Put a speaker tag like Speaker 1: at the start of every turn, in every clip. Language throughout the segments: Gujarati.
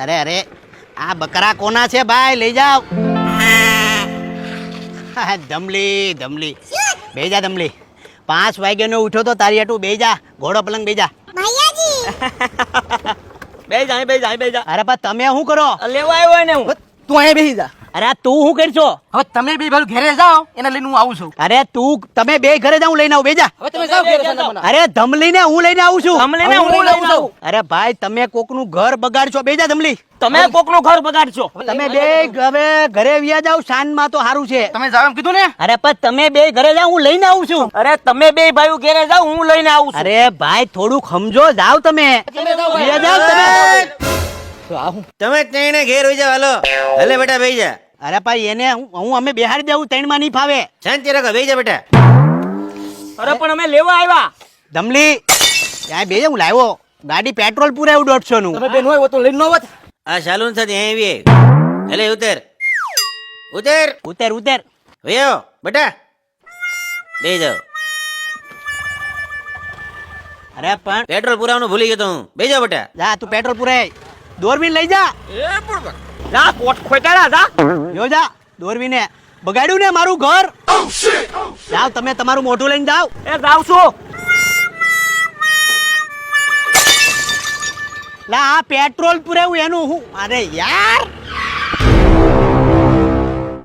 Speaker 1: અરે અરે આ બકરા કોના છે ભાઈ? લઈ જાઓ. ધમલી ધમલી બેજા ધમલી 5 વાગ્યાનો ઉઠો તો તારી હાટું બેજા. ઘોડો પલંગ બેજા. બેજા. અરે પણ તમે શું કરો?
Speaker 2: લેવા આવ્યો ને હું.
Speaker 3: તું અહીંયા બેસી જા.
Speaker 1: અરે તું શું કરશો?
Speaker 3: હવે તમે બે ભાઈ ઘરે જાઓ, એને લઈને હું આવું છું.
Speaker 1: અરે તમે બે ઘરે જાઉં લઈને આવું. બેજા.
Speaker 3: હવે તમે જાઓ ઘરે સંતામણા.
Speaker 1: અરે ધમલીને હું લઈને આવું છું.
Speaker 2: ધમલીને હું લઈને આવું.
Speaker 1: અરે ભાઈ તમે કોકનું ઘર બગાડશો. બેજા ધમલી.
Speaker 2: તમે કોકનું ઘર બગાડશો.
Speaker 1: તમે બે હવે ઘરે વ્યા જાવ. શાનમાં તો સારું છે.
Speaker 3: તમે જાવ એમ કીધું ને.
Speaker 1: અરે પણ તમે બે ઘરે જાવ, હું લઈને આવું છું.
Speaker 2: અરે તમે બે ભાઈઓ ઘરે જાવ, હું લઈને આવું છું.
Speaker 1: અરે ભાઈ થોડુંક સમજો. જાવ તમે. વ્યા જાવ તમે.
Speaker 4: તમે ત્રણે ઘેર હોઈ જાવ. હાલો હલે બેટા બેહી જા.
Speaker 1: અરે ભાઈ એને હું અમે બેહાડી દેવું. 3 માં નહીં ફાવે.
Speaker 4: શાંતિ રાખો, બેહી જા બેટા.
Speaker 2: અરે પણ અમે લેવા આવ્યા.
Speaker 1: ધમલી ત્યાં બે હું લાવ્યો. ગાડી પેટ્રોલ પુરાયું 150 નું.
Speaker 3: તમે બેન હોય તો લઈને ન આવત.
Speaker 4: આ શાલુન સાથે અહીં આવી. હલે ઉતર ઉતર
Speaker 1: ઉતર ઉતર.
Speaker 4: વયો બેટા બેહી જાવ.
Speaker 1: અરે પણ
Speaker 4: પેટ્રોલ પુરાવાનું ભૂલી ગયો તો હું. બેહી જાવ બેટા.
Speaker 1: જા તું પેટ્રોલ પુરાય. દોરવીને લઈ જા.
Speaker 2: જા કોટ ખોટાડા જા.
Speaker 1: જો જા દોરવીને. બગાડ્યું ને મારું ઘર. જાવ તમે તમારું મોઢું લઈને જાવ.
Speaker 2: એ જાવ છું.
Speaker 1: લા આ પેટ્રોલ પુરાવું એનું હું. અરે યાર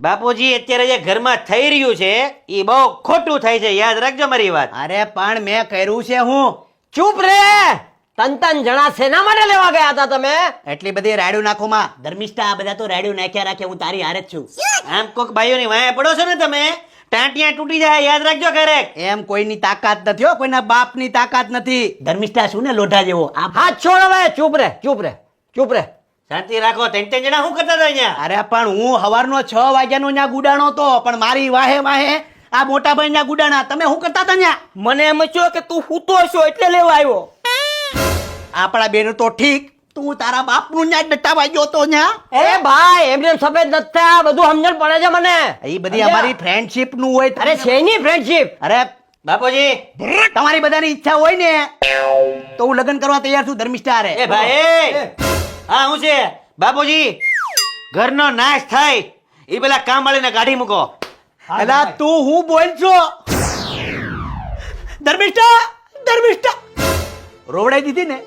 Speaker 4: બાપુજી અત્યારે જે ઘરમાં થઈ રહ્યું છે એ બહુ ખોટું થાય છે. યાદ રાખજો મારી વાત.
Speaker 1: અરે પણ મેં કર્યું છે હું.
Speaker 2: ચૂપ રે. તન જણા સેના માટે લેવા ગયા હતા તમે?
Speaker 1: એટલી બધી રાડ્યું નાખો માં. ધર્મિષ્ઠા આ બધા તો રાડ્યું નાખ્યા રાખે. હું તારી હારે જ છું.
Speaker 4: આમ કોક ભાઈઓની વાયા પડો છો ને તમે, ટાંટિયા તૂટી જાય. યાદ રાખજો ક્યારેક.
Speaker 1: એમ કોઈની તાકાત નથી હો. કોઈના બાપની તાકાત નથી. ધર્મિષ્ઠા શું ને લોઢા જેવો. આ
Speaker 2: હાથ છોડ હવે. ચૂપ રે ચૂપ રે ચૂપ રે.
Speaker 4: શાંતિ રાખો. ત્રણ જણા શું કરતા હતા અહીંયા?
Speaker 1: અરે પણ હું સવારનો 6 વાગ્યાનો ત્યાં ગુડાણો હતો. પણ મારી વાહે વાહે આ મોટા ભાઈ ત્યાં ગુડાણા. તમે શું કરતા હતા ત્યાં?
Speaker 2: મને એમ થયો કે તું સૂતો છો એટલે લેવા આવ્યો.
Speaker 1: આપણા બેન તો ઠીક. તું તારા બાપનું ત્યાં ડટાવા ગયો તો ત્યાં.
Speaker 2: એ ભાઈ એમને સફેદ નથી થયા. બધું સમજણ પડે છે મને.
Speaker 1: એ બધી અમારી ફ્રેન્ડશિપ નું હોય.
Speaker 2: અરે શેની ફ્રેન્ડશિપ?
Speaker 1: અરે
Speaker 4: બાપુજી
Speaker 1: તમારી બધાની ઈચ્છા હોય ને તો હું લગ્ન કરવા તૈયાર છું ધર્મિષ્ઠા હારે.
Speaker 4: એ ભાઈ હા હું છે બાપુજી. ઘરનો નાશ થાય એ પેલા કામ વાળીને કાઢી મૂકો.
Speaker 1: અલા તું હું બોલ છો? ધર્મિષ્ઠા રોવડાઈ દીધી ને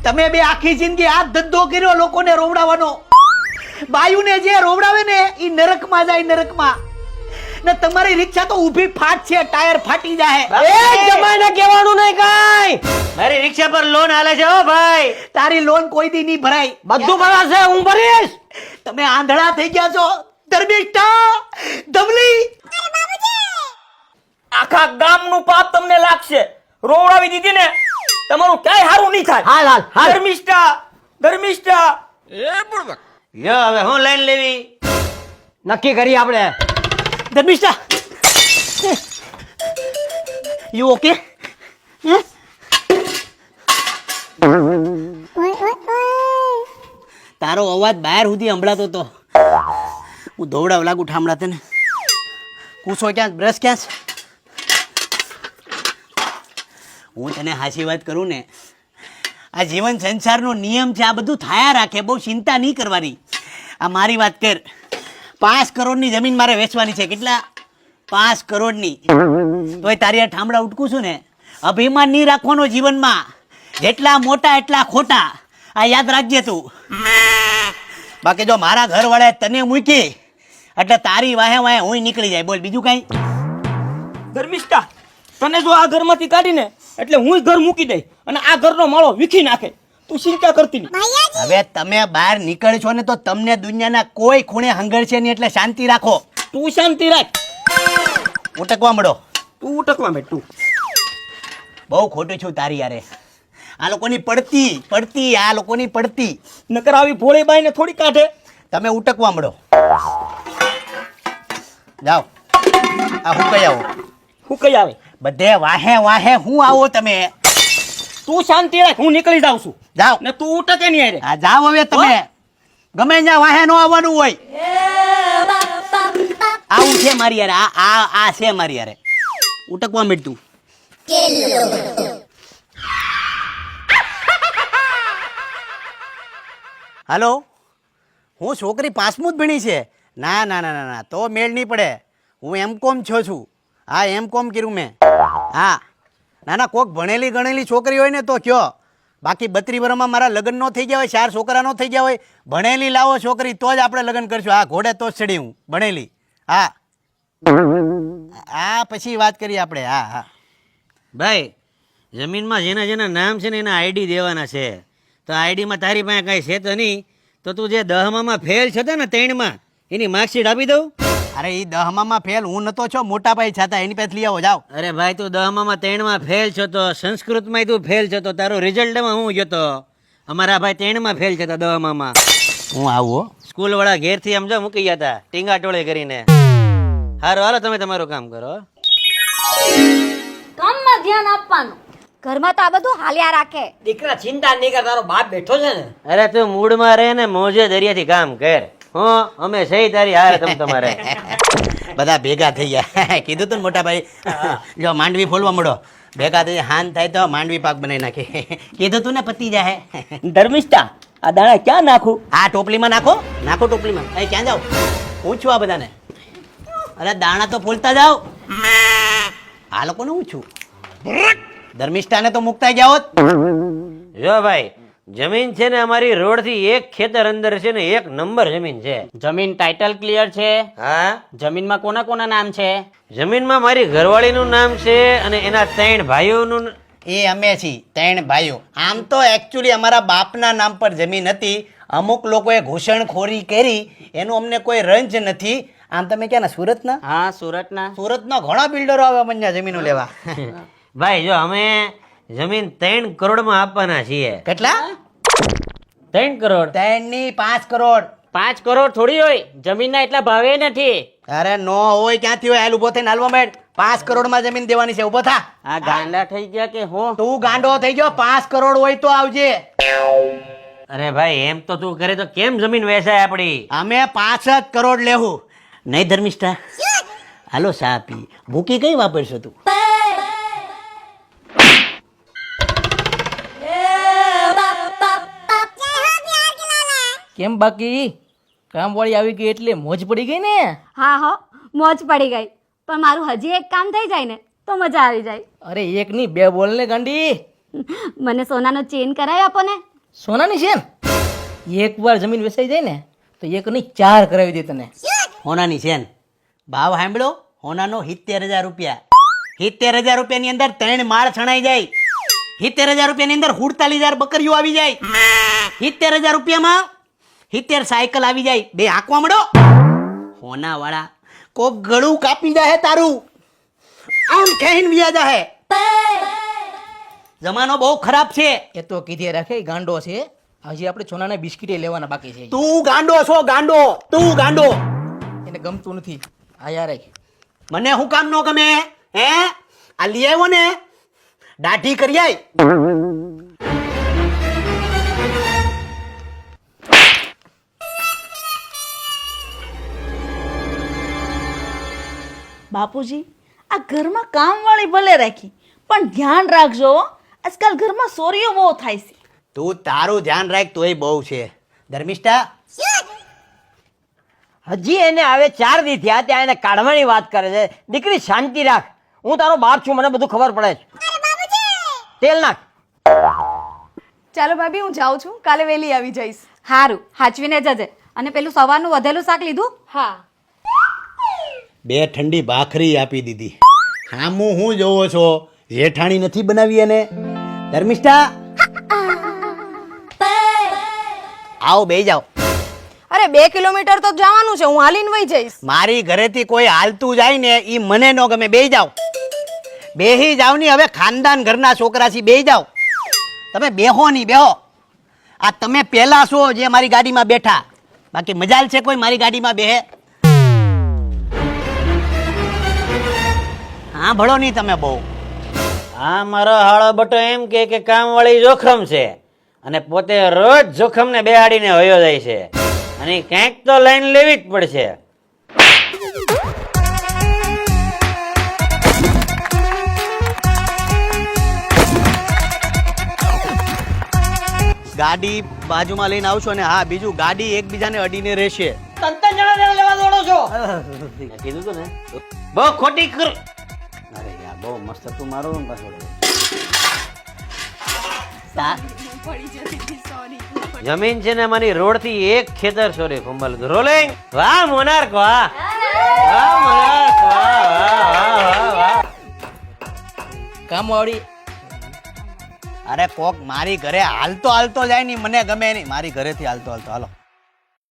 Speaker 1: તમે બે. આખી જિંદગી આ ધંધો કર્યો લોકોને રોવડાવવાનો. બાયુને જે રોવડાવે ને એ નરકમાં જાય. નરકમાં ને તમારી રિક્ષા તો ઊભી ફાટ છે. ટાયર ફાટી જાય.
Speaker 2: એ જમાઈને કહેવાનું નહીં કાઈ.
Speaker 4: મારી રિક્ષા પર લોન હાલે છે હો ભાઈ.
Speaker 1: તારી લોન કોઈ દી નહીં ભરાય.
Speaker 2: બધું ભરાશે હું ભરીશ.
Speaker 1: તમે આંધળા થઈ ગયા છો ધર્મિષ્ઠા. ધમલી
Speaker 2: આખા ગામનું પાપ તમને લાગશે. રોવડાવી દીધી ને તમારું ક્યાંય હારું નહીં થાય. હાલ હાલ હાલ. ધર્મિષ્ઠા.
Speaker 4: યો હવે હું લાઈન લેવી
Speaker 2: નક્કી કરી આપણે.
Speaker 1: Dharmishtha you okay? તારો અવાજ બહાર સુધી સંભળાતો હતો. હું દોવડાવ લાગુ ઠામડા તને. કૂસો ક્યાં? બ્રશ ક્યાં છે? હું તને હાચી વાત કરું ને, આ જીવન સંસારનો નિયમ છે. આ બધું થયા રાખે. બહુ ચિંતા નહીં કરવાની. આ મારી વાત કર. 5 કરોડની જમીન મારે વેચવાની છે. કેટલા? 5 કરોડની. તોય તારી આ ઠામડા ઉટકું છું ને. અભિમાન નહીં રાખવાનો જીવનમાં. જેટલા મોટા એટલા ખોટા. આ યાદ રાખજે તું. બાકી જો મારા ઘરવાળાએ તને મૂકી એટલે તારી વાહે વાહે હું નીકળી જાય. બોલ બીજું કઈ?
Speaker 2: ધર્મિષ્ઠા તને જો આ ઘરમાંથી કાઢીને એટલે હું ઘર મૂકી દઈ અને આ ઘરનો માળો વીખી નાખે. તું ચિંતા કરતી નહીં.
Speaker 1: હવે તમે બહાર નીકળશો ને તો તમને દુનિયાના કોઈ ખૂણે હંગરશે નહીં. એટલે શાંતિ રાખો.
Speaker 2: તું શાંતિ રાખ.
Speaker 1: ઉટકવા મળો.
Speaker 2: તું ઉટકવા માંડ. તું
Speaker 1: બહુ ખોટું છું તારી યારે. આ લોકોની પડતી આ લોકોની પડતી.
Speaker 2: નકર આવી ભોળી બાઈને થોડી કાઢે.
Speaker 1: તમે ઉટકવા મળો. જાઓ આ હું કઈ આવો.
Speaker 2: હું કઈ આવે?
Speaker 1: બધે વાહે વાહે હું આવો તમે.
Speaker 2: તું શાંતિ રાખ. હું નીકળી જાઉં છું.
Speaker 1: જાઓ
Speaker 2: ને તું ઉટકે નહીં આરે.
Speaker 1: આ જાઓ હવે તમે. ગમે ત્યાં વાહે નો આવવાનું હોય. છે મારી યાર, આ છે મારી યારે. ઉટકવા માંડતું. હાલો, હું છોકરી 5મું જ ભણી છે. ના ના ના ના તો મેળ નહીં પડે. હું M.Com છો છું. હા, M.Com કર્યું મેં. હા, ના ના કોક ભણેલી ગણેલી છોકરી હોય ને તો કયો. બાકી 32 વર્ષમાં મારા લગ્ન ન થઈ ગયા હોય, 4 છોકરા ન થઈ ગયા હોય, ભણેલી લાવો છોકરી તો જ આપણે લગ્ન કરશું. હા, ઘોડે તો જ ચડી હું ભણેલી. હા હા, પછી વાત કરીએ આપણે. હા હા
Speaker 4: ભાઈ, જમીનમાં જેના જેના નામ છે ને એના આઈડી દેવાના છે. તો આઈડીમાં તારી પાસે કાંઈ છે તો નહીં, તો તું જે 10માં ફેલ છો ને 3માં એની માર્કશીટ આપી દઉં.
Speaker 1: અરે એ 10માં ફેલ હું નતો છો, મોટા ભાઈ છાતા એની પાસે લઈ આવો જાઓ.
Speaker 4: અરે ભાઈ, તું 10માં 3માં ફેલ છો તો સંસ્કૃતમાં તું ફેલ છો તો તારો રિઝલ્ટમાં હું જતો. અમારા ભાઈ 3માં ફેલ છે તો 10માં
Speaker 1: હું આવું.
Speaker 4: સ્કૂલ વાળા ઘેરથી આમ જો મૂકી ગયા હતા ટીંગા ટોળે કરીને. હારું, હાલો તમે તમારું કામ કરો.
Speaker 5: કામમાં ધ્યાન આપવાનું. ઘરમાં તો આ બધું હાલ્યા રાખે.
Speaker 2: દીકરા ચિંતા નહીં કર, તારો બાપ બેઠો છે ને.
Speaker 4: અરે તું મૂડમાં રહે ને મોજે દરિયાથી કામ કર. હું અમે સહી તારી હારે તમ તમારે.
Speaker 1: બધા ભેગા થઈ ગયા. કીધું તું ને મોટા ભાઈ, જો માંડવી ફોલવા મળો. ભેગા થઈ હાન થાય તો માંડવી પાક બનાવી નાખે. કીધું તું ને પતી જાય.
Speaker 2: ધર્મિષ્ઠા, આ દાણા ક્યાં નાખું?
Speaker 1: આ ટોપલીમાં નાખો, નાખો ટોપલીમાં. એ ક્યાં જાઓ? પૂછું આ બધાને. અરે દાણા તો ફોલતા જાઓ. આ લોકોને હું છું. ધર્મિષ્ઠાને તો મુકતા ગયા હોત.
Speaker 4: જો ભાઈ, જમીન છે ને અમારી રોડ થી 1 ખેતર અંદર છે ને 1 નંબર જમીન છે.
Speaker 3: જમીન ટાઇટલ ક્લિયર છે.
Speaker 4: હા,
Speaker 3: જમીનમાં કોના કોના નામ છે?
Speaker 4: જમીનમાં મારી ઘરવાળીનું નામ છે અને એના 3 ભાઈઓનું.
Speaker 1: એ અમે છીએ 3 ભાઈઓ. આમ તો એકચ્યુઅલી અમારા બાપના નામ પર જમીન હતી. અમુક લોકોએ ઘૂસણખોરી કરી, એનું અમને કોઈ રંજ નથી. આમ તમે ક્યાં સુરતના?
Speaker 3: હા, સુરતના.
Speaker 1: સુરતના ઘણા બિલ્ડરો આવે મને જમીનો લેવા.
Speaker 4: ભાઈ જો અમે જમીન 3 કરોડમાં આપવાના છીએ.
Speaker 1: કેટલા?
Speaker 4: 3 કરોડ.
Speaker 1: 3 ની 5 કરોડ.
Speaker 3: 5 કરોડ થોડી હોય, જમીનના એટલા ભાવે નથી.
Speaker 1: અરે નો હોય, ક્યાંથી હોય? હાલ ઉભો થઈને હાલવા માંડ. 5 કરોડમાં જમીન દેવાની છે. ઉભો થા.
Speaker 3: આ ગાંડા થઈ ગયા કે હું?
Speaker 1: તું ગાંડો થઈ ગયો? 5 કરોડ હોય તો આવજે.
Speaker 4: અરે ભાઈ, એમ તો તું કરે તો કેમ જમીન વેચાય આપડી?
Speaker 1: અમે 5 જ કરોડ લેવું. નહીં ધર્મિષ્ઠા, હાલો ચા પી. ભૂકી કઈ વાપરશો તું?
Speaker 3: કેમ બાકી કામવાળી આવી ગઈ એટલે મોજ પડી ગઈ ને?
Speaker 5: હા હો, મોજ પડી ગઈ. પણ મારું હજી એક કામ થઈ જાય ને તો મજા આવી જાય.
Speaker 3: અરે એક ની 2 બોલ ને ગાંડી.
Speaker 5: મને સોનાનો ચેન કરાવી આપો ને.
Speaker 3: સોનાની છે ને? એક વાર જમીન વેચાઈ જાય ને તો એક ની 4 કરાવી દે તને.
Speaker 1: હોનાની છે ને? ભાવ સાંભળો, હોનાનો 70,000 રૂપિયા. 70,000 રૂપિયાની અંદર 3 માળ છણાઈ જાય. 70,000 રૂપિયાની અંદર 47,000 બકરીઓ આવી જાય. 70,000 રૂપિયામાં 70 સાયકલ આવી જાય. 2 આંકવા મળો. હોના વાળા કોક ગળું કાપી જાય તારું, આમ ખેહીને વ્યા જાય. જમાનો બહુ ખરાબ છે.
Speaker 3: એ તો કીધે રાખે ગાંડો છે. હજી આપણે સોનાના બિસ્કીટે લેવાના બાકી છે.
Speaker 1: તું ગાંડો છો, ગાંડો. તું ગાંડો.
Speaker 3: એને ગમતું નથી. આ યાર
Speaker 1: મને હું કામ નો ગમે? હે, આ લઈ આવ્યો ને, દાઢી કરી આય.
Speaker 6: બાપુજી, આ ઘરમાં કામવાળી ભલે રાખી પણ ધ્યાન રાખજો હો. આજકાલ ઘરમાં ચોરીઓ બહુ થાય છે.
Speaker 1: તું તારું ધ્યાન રાખ તોય બહુ છે. ધર્મિષ્ઠા,
Speaker 2: હજી એને હવે 4 દી થયા ત્યાં એને કાઢવાની વાત કરે છે. દીકરી શાંતિ રાખ, હું તારો બાપ છું, મને બધું ખબર પડે છે. તેલ નાખ.
Speaker 7: ચાલો ભાભી, હું જાઉં છું. કાલે વહેલી આવી જઈશ.
Speaker 5: હારું, હાચવીને જજે. અને પેલું સવારનું વધેલું શાક લીધું?
Speaker 7: હા.
Speaker 1: 2 ઠંડી ભાખરી આપી દીધી. હામું હું જોવો છો? જેઠાણી નથી બનાવી એને? ધર્મિષ્ઠા, આવો બે જાઓ.
Speaker 7: અરે 2 કિલોમીટર તો જવાનું છે, હું હાલીને વહી જઈશ.
Speaker 1: મારી ઘરેથી કોઈ હાલતું જાય ને ઈ મને નો ગમે. બે જાઓ, બેહી જાવ ની. હવે ખાનદાન ઘરના છોકરા છે, બે જાઓ. તમે બેહો નહીં, બેહો. આ તમે પેલા છો જે મારી ગાડીમાં બેઠા, બાકી મજાલ છે કોઈ મારી ગાડીમાં બેહે? હા ભળો નહીં તમે બહુ.
Speaker 4: હા, મારો હાળો બટો એમ કે કામવાળી જોખમ છે અને પોતે રોજ જોખમને બેહાડીને વયો જાય છે. અને ક્યાંક તો લાઈન લેવી જ પડશે.
Speaker 1: ગાડી બાજુમાં લઈને આવશો અને હા બીજું ગાડી એકબીજાને અડીને રહેશે.
Speaker 2: ત્રણ જણા લેવા દોડો છો.
Speaker 4: કીધું તું ને બહુ ખોટી કર. અરે યાર બહુ મસ્ત તું મારો પાછળ. જમીન છે ને મારી રોડ થી એક ખેતર સોરી કુંભલ રોલિંગ. વાહ મોનાર્ક વાહ વાહ મોનાર્ક વાહ વાહ વાહ.
Speaker 3: કામવાળી
Speaker 1: અરે કોક મારી ઘરે હાલતો હાલતો જાય ને મને ગમે નહીં. મારી ઘરેથી હાલતો હાલતો હાલો.